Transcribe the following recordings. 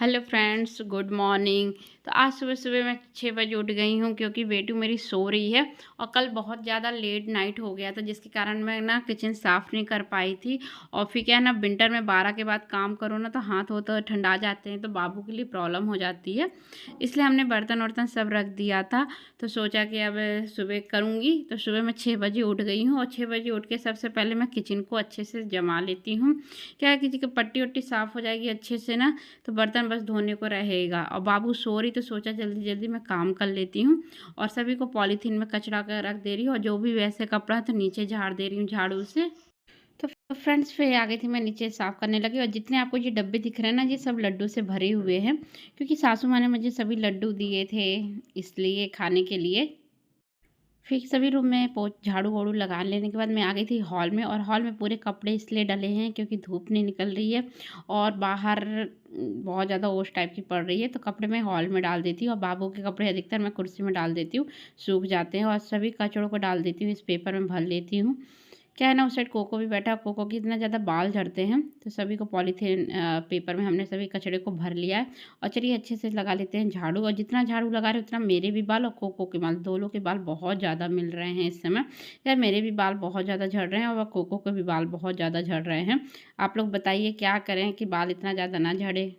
Hello friends, good morning. तो आज सुबह सुबह मैं 6 बजे उठ गई हूँ क्योंकि बेटू मेरी सो रही है। और कल बहुत ज़्यादा लेट नाइट हो गया था जिसके कारण मैं ना किचन साफ़ नहीं कर पाई थी। और फिर क्या है ना, विंटर में 12 के बाद काम करो ना तो हाथ हो तो ठंडा जाते हैं, तो बाबू के लिए प्रॉब्लम हो जाती है। इसलिए हमने बर्तन वर्तन सब रख दिया था। तो सोचा कि अब सुबह करूँगी। तो सुबह मैं 6 बजे उठ गई हूँ और 6 बजे उठ के सबसे पहले मैं किचन को अच्छे से जमा लेती हूँ। क्या है, किसी की पट्टी वट्टी साफ़ हो जाएगी अच्छे से ना, तो बर्तन बस धोने को रहेगा। और बाबू सो रही तो सोचा जल्दी जल्दी मैं काम कर लेती हूँ। और सभी को पॉलीथीन में कचरा कर रख दे रही हूँ और जो भी वैसे कपड़ा है तो नीचे झाड़ दे रही हूँ झाड़ू से। तो फ्रेंड्स फिर आ गई थी मैं नीचे साफ़ करने लगी। और जितने आपको ये डब्बे दिख रहे हैं ना, ये सब लड्डू से भरे हुए हैं क्योंकि सासू माँ ने मुझे सभी लड्डू दिए थे इसलिए खाने के लिए। फिर सभी रूम में झाड़ू वाड़ू लगा लेने के बाद मैं आ गई थी हॉल में। और हॉल में पूरे कपड़े इसलिए डले हैं क्योंकि धूप नहीं निकल रही है और बाहर बहुत ज़्यादा ओस टाइप की पड़ रही है, तो कपड़े मैं हॉल में डाल देती हूँ और बाबू के कपड़े अधिकतर मैं कुर्सी में डाल देती हूँ, सूख जाते हैं। और सभी कचड़ों को डाल देती हूँ, इस पेपर में भर लेती हूँ। क्या है ना, उस साइड कोको भी बैठा, कोको की इतना ज़्यादा बाल झड़ते हैं तो सभी को पॉलीथीन पेपर में हमने सभी कचड़े को भर लिया है। और चलिए अच्छे से लगा लेते हैं झाड़ू। और जितना झाड़ू लगा रहे हैं उतना मेरे भी बाल और कोको के बाल, दोनों के बाल बहुत ज़्यादा मिल रहे हैं इस समय। यार मेरे भी बाल बहुत ज़्यादा झड़ रहे हैं और कोको के भी बाल बहुत ज़्यादा झड़ रहे हैं। आप लोग बताइए क्या करें कि बाल इतना ज़्यादा ना झड़े।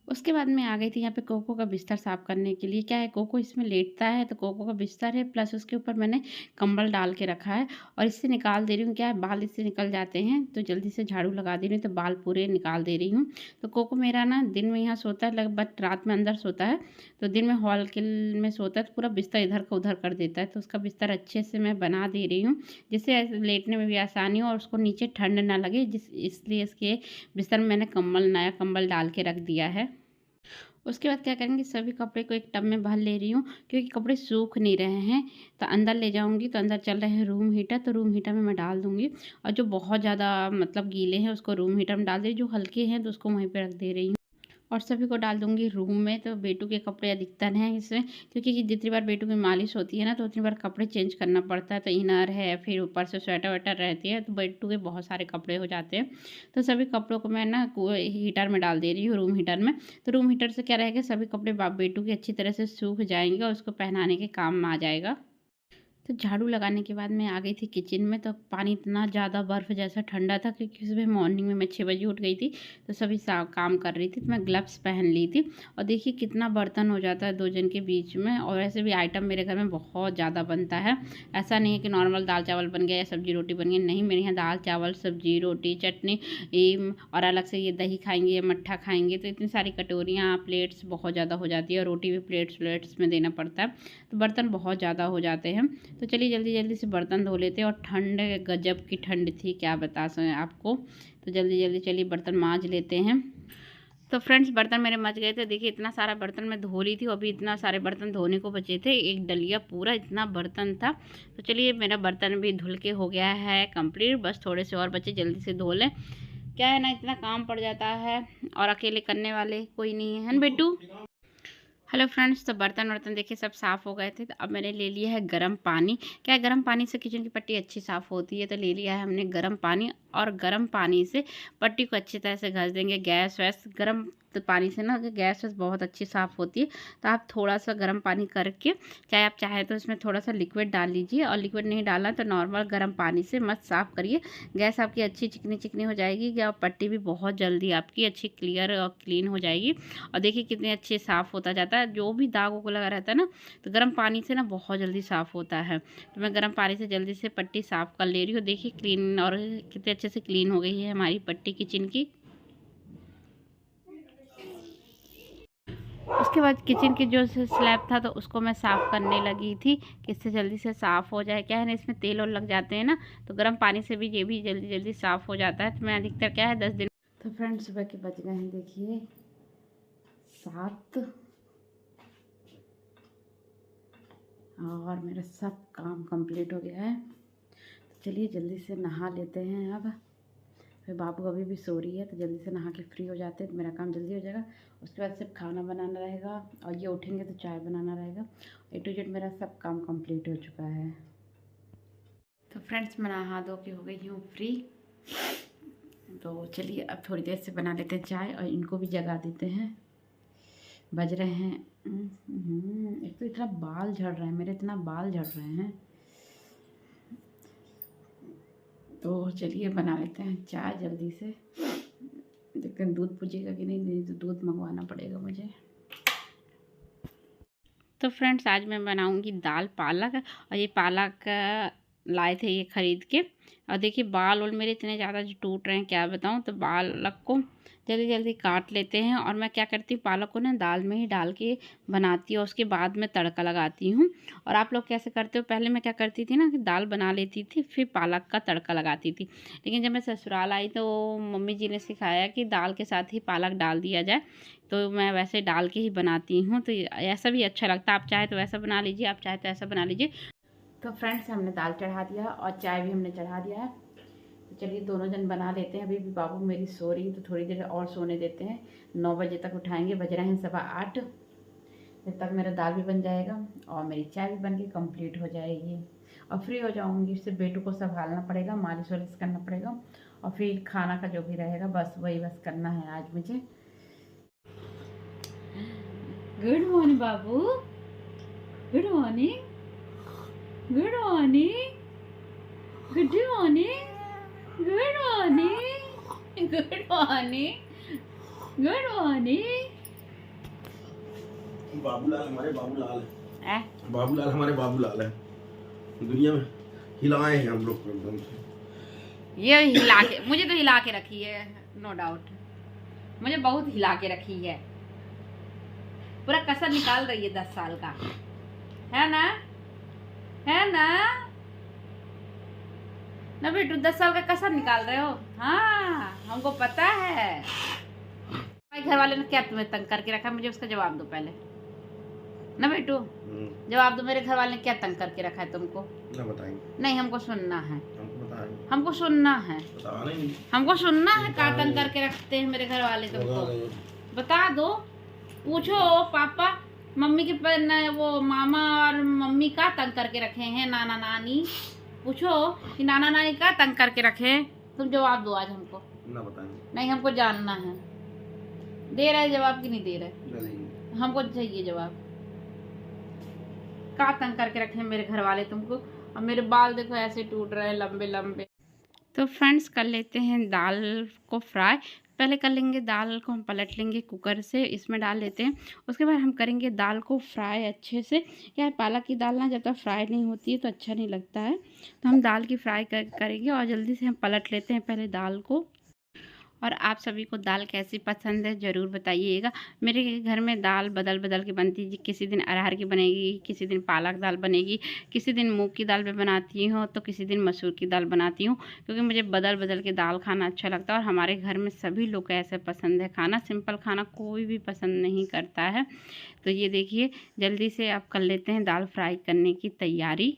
उसके बाद मैं आ गई थी यहाँ पे कोको का बिस्तर साफ़ करने के लिए। क्या है, कोको इसमें लेटता है तो कोको का बिस्तर है, प्लस उसके ऊपर मैंने कंबल डाल के रखा है। और इससे निकाल दे रही हूँ, क्या है बाल इससे निकल जाते हैं तो जल्दी से झाड़ू लगा दे रही हूँ, तो बाल पूरे निकाल दे रही हूँ। तो कोको मेरा ना दिन में यहाँ सोता है बट रात में अंदर सोता है। तो दिन में हॉल के में सोता है तो पूरा बिस्तर इधर का उधर कर देता है, तो उसका बिस्तर अच्छे से मैं बना दे रही हूँ जिससे लेटने में भी आसानी हो और उसको नीचे ठंड ना लगे, इसलिए इसके बिस्तर में मैंने नया कंबल डाल के रख दिया है। उसके बाद क्या करेंगे, सभी कपड़े को एक टब में भर ले रही हूँ क्योंकि कपड़े सूख नहीं रहे हैं। तो अंदर ले जाऊँगी, तो अंदर चल रहे हैं रूम हीटर, तो रूम हीटर में मैं डाल दूँगी। और जो बहुत ज़्यादा मतलब गीले हैं उसको रूम हीटर में डाल दे रही हूँ, जो हल्के हैं तो उसको वहीं पे रख दे रही हूँ। और सभी को डाल दूँगी रूम में। तो बेटू के कपड़े अधिकतर हैं इसमें क्योंकि जितनी बार बेटू की मालिश होती है ना तो उतनी बार कपड़े चेंज करना पड़ता है। तो इनर है, फिर ऊपर से स्वेटर वेटर रहती है, तो बेटू के बहुत सारे कपड़े हो जाते हैं। तो सभी कपड़ों को मैं ना हीटर में डाल दे रही हूँ, रूम हीटर में। तो रूम हीटर से क्या रहेगा, सभी कपड़े बेटू के अच्छी तरह से सूख जाएंगे और उसको पहनाने के काम में आ जाएगा। तो झाड़ू लगाने के बाद मैं आ गई थी किचन में। तो पानी इतना ज़्यादा बर्फ़ जैसा ठंडा था क्योंकि सुबह मॉर्निंग में मैं 6 बजे उठ गई थी। तो सभी काम कर रही थी तो मैं ग्लव्स पहन ली थी। और देखिए कितना बर्तन हो जाता है 2 जन के बीच में। और ऐसे भी आइटम मेरे घर में बहुत ज़्यादा बनता है। ऐसा नहीं है कि नॉर्मल दाल चावल बन गया या सब्जी रोटी बन गई, नहीं, मेरे यहाँ दाल चावल सब्जी रोटी चटनी और अलग से ये दही खाएंगे या मट्ठा खाएंगे, तो इतनी सारी कटोरियाँ प्लेट्स बहुत ज़्यादा हो जाती है और रोटी भी प्लेट्स में देना पड़ता है। तो बर्तन बहुत ज़्यादा हो जाते हैं। तो चलिए जल्दी जल्दी से बर्तन धो लेते हैं। और ठंड गजब की ठंड थी, क्या बता सकें आपको। तो जल्दी जल्दी चलिए बर्तन मांज लेते हैं। तो फ्रेंड्स बर्तन मेरे मच गए थे, देखिए इतना सारा बर्तन मैं धो ली थी, अभी इतना सारे बर्तन धोने को बचे थे, एक डलिया पूरा इतना बर्तन था। तो चलिए मेरा बर्तन भी धुल के हो गया है कंप्लीट, बस थोड़े से और बचे, जल्दी से धो लें। क्या है ना, इतना काम पड़ जाता है और अकेले करने वाले कोई नहीं है ना बेटू। हेलो फ्रेंड्स, तो बर्तन वर्तन देखिए सब साफ़ हो गए थे। तो अब मैंने ले लिया है गर्म पानी। क्या है, गर्म पानी से किचन की पट्टी अच्छी साफ़ होती है। तो ले लिया है हमने गर्म पानी और गर्म पानी से पट्टी को अच्छी तरह से घस देंगे। गैस वैस गर्म तो पानी से ना गैस वैस बहुत अच्छी साफ़ होती है। तो आप थोड़ा सा गर्म पानी करके, चाहे आप चाहें तो इसमें थोड़ा सा लिक्विड डाल लीजिए, और लिक्विड नहीं डालना तो नॉर्मल गर्म पानी से मत साफ़ करिए। गैस आपकी अच्छी चिकनी चिकनी हो जाएगी और पट्टी भी बहुत जल्दी आपकी अच्छी क्लियर और क्लीन हो जाएगी। और देखिए कितने अच्छे साफ़ होता जाता है, जो भी दाग को लगा रहता है ना, तो गर्म पानी से ना बहुत जल्दी साफ़ होता है। तो मैं गर्म पानी से जल्दी से पट्टी साफ़ कर ले रही हूँ। देखिए क्लीन, और कितने अच्छे से क्लीन हो गई है हमारी पट्टी किचन की। उसके बाद किचन की जो स्लैब था तो उसको मैं साफ़ करने लगी थी कि इससे जल्दी से साफ़ हो जाए। क्या है ना, इसमें तेल और लग जाते हैं ना, तो गर्म पानी से भी ये भी जल्दी जल्दी साफ़ हो जाता है। तो मैं अधिकतर क्या है 10 दिन। तो फ्रेंड्स सुबह के बज गए हैं देखिए 7, और मेरा सब काम कंप्लीट हो गया है। तो चलिए जल्दी से नहा लेते हैं। अब फिर बाबू अभी भी सो रही है तो जल्दी से नहा के फ्री हो जाते हैं तो मेरा काम जल्दी हो जाएगा। उसके बाद सिर्फ खाना बनाना रहेगा और ये उठेंगे तो चाय बनाना रहेगा। A to Z मेरा सब काम कंप्लीट हो चुका है। तो फ्रेंड्स मैं नहा धो के हो गई हूँ फ्री। तो चलिए अब थोड़ी देर से बना लेते हैं चाय और इनको भी जगा देते हैं। बज रहे हैं एक तो इतना बाल झड़ रहे हैं मेरे, इतना बाल झड़ रहे हैं। तो चलिए बना लेते हैं चाय जल्दी से। देखते हैं दूध पूजेगा कि नहीं तो दूध मंगवाना पड़ेगा मुझे। तो फ्रेंड्स आज मैं बनाऊंगी दाल पालक, और ये पालक लाए थे ये ख़रीद के। और देखिए बाल और मेरे इतने ज़्यादा जो टूट रहे हैं क्या बताऊं। तो पालक को जल्दी जल्दी काट लेते हैं, और मैं क्या करती हूँ पालक को ना दाल में ही डाल के बनाती हूँ, उसके बाद में तड़का लगाती हूँ। और आप लोग कैसे करते हो? पहले मैं क्या करती थी ना कि दाल बना लेती थी फिर पालक का तड़का लगाती थी। लेकिन जब मैं ससुराल आई तो मम्मी जी ने सिखाया कि दाल के साथ ही पालक डाल दिया जाए, तो मैं वैसे डाल के ही बनाती हूँ। तो ऐसा भी अच्छा लगता है, आप चाहे तो ऐसा बना लीजिए, आप चाहे तो ऐसा बना लीजिए। तो फ्रेंड्स हमने दाल चढ़ा दिया और चाय भी हमने चढ़ा दिया है। तो चलिए दोनों जन बना लेते हैं। अभी भी बाबू मेरी सो रही है तो थोड़ी देर और सोने देते हैं, 9 बजे तक उठाएंगे। बज रहे हैं 7:15। जब तक मेरा दाल भी बन जाएगा और मेरी चाय भी बन के कम्प्लीट हो जाएगी और फ्री हो जाऊँगी। सिर्फ बेटू को संभालना पड़ेगा, मालिश वालिश करना पड़ेगा, और फिर खाना का जो भी रहेगा बस वही बस करना है आज मुझे। गुड मॉर्निंग बाबू, good morning, good morning, good morning, good morning, good morning, good morning. Babulal हमारे बाबूलाल है, बाबूलाल हमारे बाबूलाल है। दुनिया में हिलाए हैं हम लोग को एकदम से। ये हिला के मुझे तो हिला के रखी है, नो डाउट मुझे बहुत हिला के रखी है। पूरा कसर निकाल रही है 10 साल का, है ना, है ना ना बेटू? 10 साल का कसर निकाल रहे हो? हाँ हमको पता है। भाई घर वाले ने क्या तुम्हें तंग करके रखा, मुझे उसका जवाब दो पहले ना बेटू। जवाब दो, मेरे घर वाले ने क्या तंग करके रखा है तुमको? ना बताएंगे। नहीं हमको सुनना है, हमको बताएंगे, हमको सुनना है, नहीं हमको सुनना है। क्या तंग करके रखते हैं मेरे घर वाले तुमको? बता दो, पूछो पापा मम्मी के वो मामा और मम्मी का तंग करके रखे हैं, नाना नानी पूछो कि नाना नानी का तंग करके रखे। तुम जवाब दो आज हमको। ना बताएंगे। नहीं हमको जानना है, दे रहे जवाब कि नहीं दे रहे? नहीं। हमको चाहिए जवाब। का तंग करके रखे हैं मेरे घर वाले तुमको? और मेरे बाल देखो ऐसे टूट रहे हैं लंबे लंबे। तो फ्रेंड्स कर लेते हैं दाल को फ्राई। पहले कर लेंगे दाल को, हम पलट लेंगे कुकर से, इसमें डाल लेते हैं। उसके बाद हम करेंगे दाल को फ्राई अच्छे से। क्या पालक की दाल ना जब तक फ्राई नहीं होती है तो अच्छा नहीं लगता है, तो हम दाल की फ्राई करेंगे। और जल्दी से हम पलट लेते हैं पहले दाल को। और आप सभी को दाल कैसी पसंद है ज़रूर बताइएगा। मेरे घर में दाल बदल बदल के बनती है, किसी दिन अरहर की बनेगी, किसी दिन पालक दाल बनेगी, किसी दिन मूंग की दाल में बनाती हूँ, तो किसी दिन मसूर की दाल बनाती हूँ। क्योंकि मुझे बदल बदल के दाल खाना अच्छा लगता है, और हमारे घर में सभी लोग को ऐसे पसंद है खाना। सिंपल खाना कोई भी पसंद नहीं करता है। तो ये देखिए जल्दी से आप कर लेते हैं दाल फ्राई करने की तैयारी।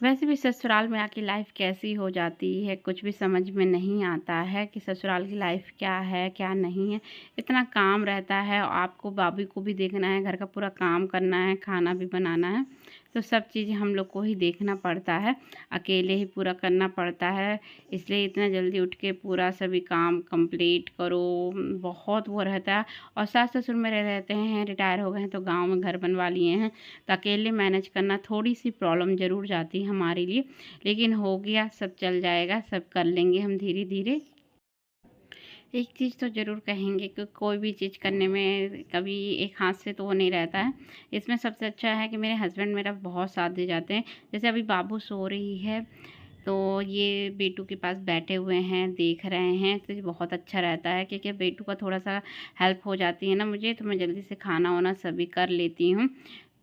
वैसे भी ससुराल में आके लाइफ कैसी हो जाती है कुछ भी समझ में नहीं आता है कि ससुराल की लाइफ क्या है क्या नहीं है। इतना काम रहता है, और आपको भाभी को भी देखना है, घर का पूरा काम करना है, खाना भी बनाना है, तो सब चीज़ हम लोग को ही देखना पड़ता है, अकेले ही पूरा करना पड़ता है। इसलिए इतना जल्दी उठ के पूरा सभी काम कंप्लीट करो, बहुत वो रहता है। और सास ससुर मेरे रहते हैं, रिटायर हो गए हैं, तो गांव में घर बनवा लिए हैं, तो अकेले मैनेज करना थोड़ी सी प्रॉब्लम ज़रूर जाती है हमारे लिए। लेकिन हो गया, सब चल जाएगा, सब कर लेंगे हम धीरे धीरे। एक चीज़ तो ज़रूर कहेंगे कि कोई भी चीज़ करने में कभी एक हाथ से तो वो नहीं रहता है। इसमें सबसे अच्छा है कि मेरे हस्बैंड मेरा बहुत साथ दे जाते हैं। जैसे अभी बाबू सो रही है तो ये बेटू के पास बैठे हुए हैं, देख रहे हैं, तो ये बहुत अच्छा रहता है। क्योंकि बेटू का थोड़ा सा हेल्प हो जाती है ना मुझे, तो मैं जल्दी से खाना वाना सभी कर लेती हूँ।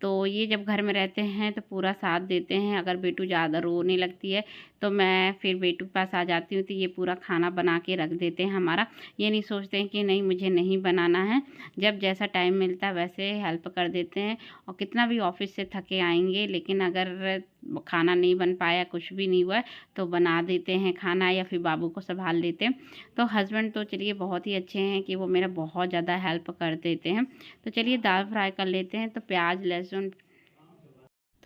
तो ये जब घर में रहते हैं तो पूरा साथ देते हैं। अगर बेटू ज़्यादा रोने लगती है तो मैं फिर बेटू के पास आ जाती हूँ, तो ये पूरा खाना बना के रख देते हैं हमारा। ये नहीं सोचते हैं कि नहीं मुझे नहीं बनाना है, जब जैसा टाइम मिलता है वैसे हेल्प कर देते हैं। और कितना भी ऑफिस से थके आएंगे, लेकिन अगर खाना नहीं बन पाया, कुछ भी नहीं हुआ तो बना देते हैं खाना, या फिर बाबू को संभाल लेते हैं। तो हस्बैंड तो चलिए बहुत ही अच्छे हैं कि वो मेरा बहुत ज़्यादा हेल्प कर देते हैं। तो चलिए दाल फ्राई कर लेते हैं। तो प्याज लहसुन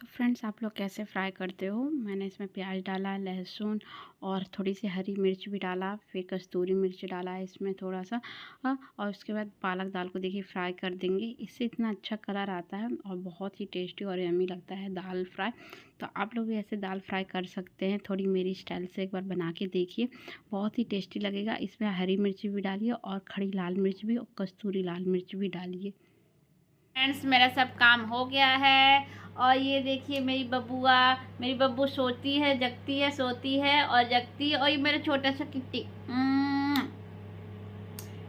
तो फ्रेंड्स आप लोग कैसे फ्राई करते हो? मैंने इसमें प्याज डाला, लहसुन और थोड़ी सी हरी मिर्च भी डाला, फिर कस्तूरी मिर्च डाला है इसमें थोड़ा सा, और उसके बाद पालक दाल को देखिए फ्राई कर देंगे। इससे इतना अच्छा कलर आता है और बहुत ही टेस्टी और यम्मी लगता है दाल फ्राई। तो आप लोग भी ऐसे दाल फ्राई कर सकते हैं, थोड़ी मेरी स्टाइल से एक बार बना के देखिए, बहुत ही टेस्टी लगेगा। इसमें हरी मिर्च भी डालिए और खड़ी लाल मिर्च भी और कस्तूरी लाल मिर्च भी डालिए। फ्रेंड्स मेरा सब काम हो गया है और ये देखिए मेरी बब्बू सोती है, जगती है, सोती है और जगती है। और ये मेरा छोटा सा किट्टी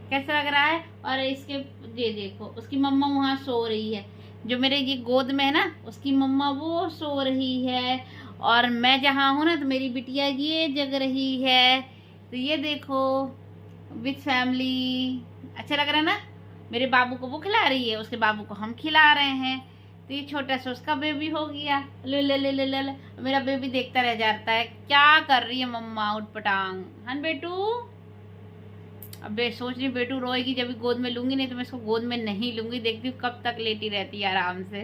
कैसा लग रहा है। और इसके ये देखो उसकी मम्मा वहाँ सो रही है, जो मेरे ये गोद में है ना उसकी मम्मा वो सो रही है। और मैं जहाँ हूँ ना तो मेरी बिटिया ये जग रही है। तो ये देखो विथ फैमिली अच्छा लग रहा है ना। मेरे बाबू को वो खिला रही है, उसके बाबू को हम खिला रहे हैं। तो ये छोटा सा उसका बेबी हो गया। ले ले ले ले ले ले। मेरा बेबी देखता रह जाता है क्या कर रही है मम्मा उठपटांग। हन बेटू, अब सोच रही बेटू रोएगी जब गोद में लूंगी, नहीं तो मैं इसको गोद में नहीं लूंगी। देखती हूँ कब तक लेटी रहती है आराम से।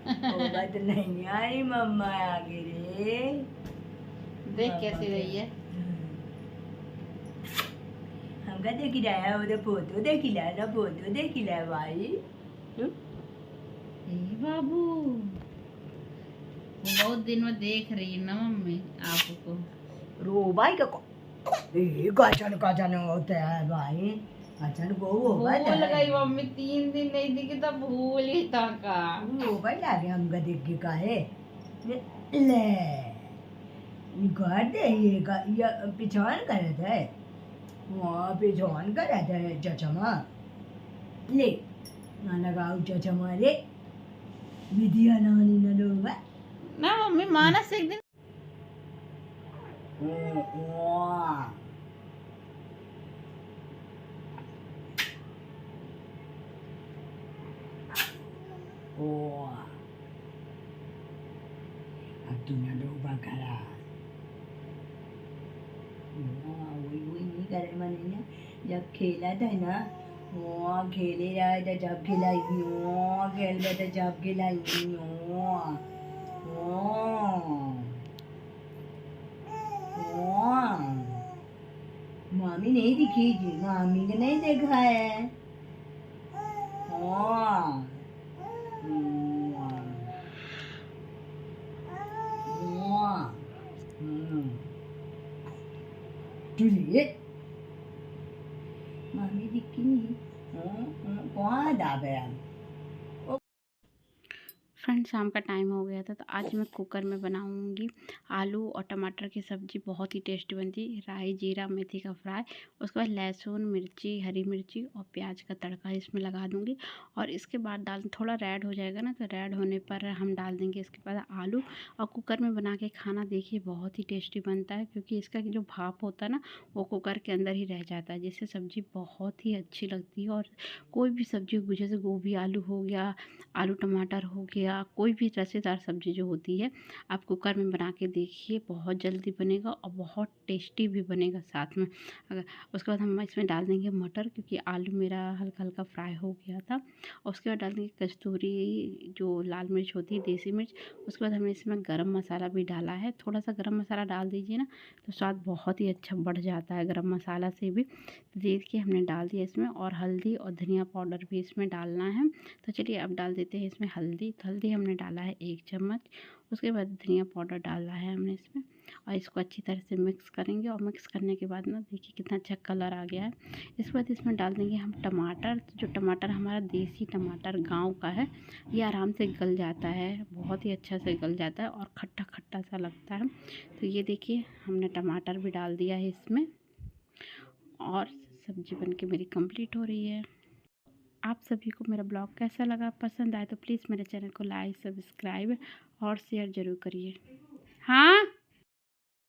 बात नहीं आई मम्मा आगे रे। देख कैसी रही है। हमका देखी रहा है उधर फोटो देखी रहा है ना, फोटो देखी रहा है भाई। बाबू बहुत दिन में देख रही है ना मम्मी आपको। रो भाई का गजन होता है भाई। गजन को भूल गई मम्मी, 3 दिन नहीं दिखी तो भूल ही था का। रो भाई लागे हमका देख के काहे ले घर दे ये पिछान करे थे, वहाँ पिछान करे थे चचमा ले ना लगाओ चचमा रे विधिया नानी न लोग ना मम्मी मानस एक दिन Akhirnya lupa kalah. वही नहीं करे मैंने जब खेला था ना, खेले रहा था जब खिलाई, खेल रहा था जब खिलाई। मामी नहीं दिखी जी, मामी ने नहीं देखा है। मामी दिखी नहीं, कौन दाबे। फ्रेंड्स शाम का टाइम हो गया था तो आज मैं कुकर में बनाऊंगी आलू और टमाटर की सब्ज़ी। बहुत ही टेस्टी बनती है। राई जीरा मेथी का फ्राई, उसके बाद लहसुन मिर्ची हरी मिर्ची और प्याज का तड़का इसमें लगा दूंगी। और इसके बाद दाल थोड़ा रेड हो जाएगा ना, तो रेड होने पर हम डाल देंगे इसके बाद आलू। और कुकर में बना के खाना देखिए बहुत ही टेस्टी बनता है, क्योंकि इसका जो भाप होता है ना वो कुकर के अंदर ही रह जाता है, जिससे सब्ज़ी बहुत ही अच्छी लगती है। और कोई भी सब्ज़ी जैसे गोभी आलू हो गया, आलू टमाटर हो गया, कोई भी रसेदार सब्ज़ी जो होती है आप कुकर में बना के देखिए, बहुत जल्दी बनेगा और बहुत टेस्टी भी बनेगा साथ में। अगर उसके बाद हम इसमें डाल देंगे मटर, क्योंकि आलू मेरा हल्का हल्का फ्राई हो गया था। और उसके बाद डाल देंगे कस्तूरी जो लाल मिर्च होती है देसी मिर्च। उसके बाद हमने इसमें गरम मसाला भी डाला है, थोड़ा सा गरम मसाला डाल दीजिए ना तो स्वाद बहुत ही अच्छा बढ़ जाता है गरम मसाला से भी। तो देखिए हमने डाल दिया इसमें, और हल्दी और धनिया पाउडर भी इसमें डालना है। तो चलिए अब डाल देते हैं इसमें हल्दी। तो हल्दी हमने डाला है 1 चम्मच। उसके बाद धनिया पाउडर डाला है हमने इसमें, और इसको अच्छी तरह से मिक्स करेंगे। और मिक्स करने के बाद ना देखिए कितना अच्छा कलर आ गया है। इसके बाद इसमें डाल देंगे हम टमाटर। जो टमाटर हमारा देसी टमाटर गांव का है, ये आराम से गल जाता है, बहुत ही अच्छा से गल जाता है और खट्टा खट्टा सा लगता है। तो ये देखिए हमने टमाटर भी डाल दिया है इसमें, और सब्ज़ी बनके मेरी कंप्लीट हो रही है। आप सभी को मेरा ब्लॉग कैसा लगा? पसंद आए तो प्लीज़ मेरे चैनल को लाइक सब्सक्राइब और शेयर ज़रूर करिए। हाँ।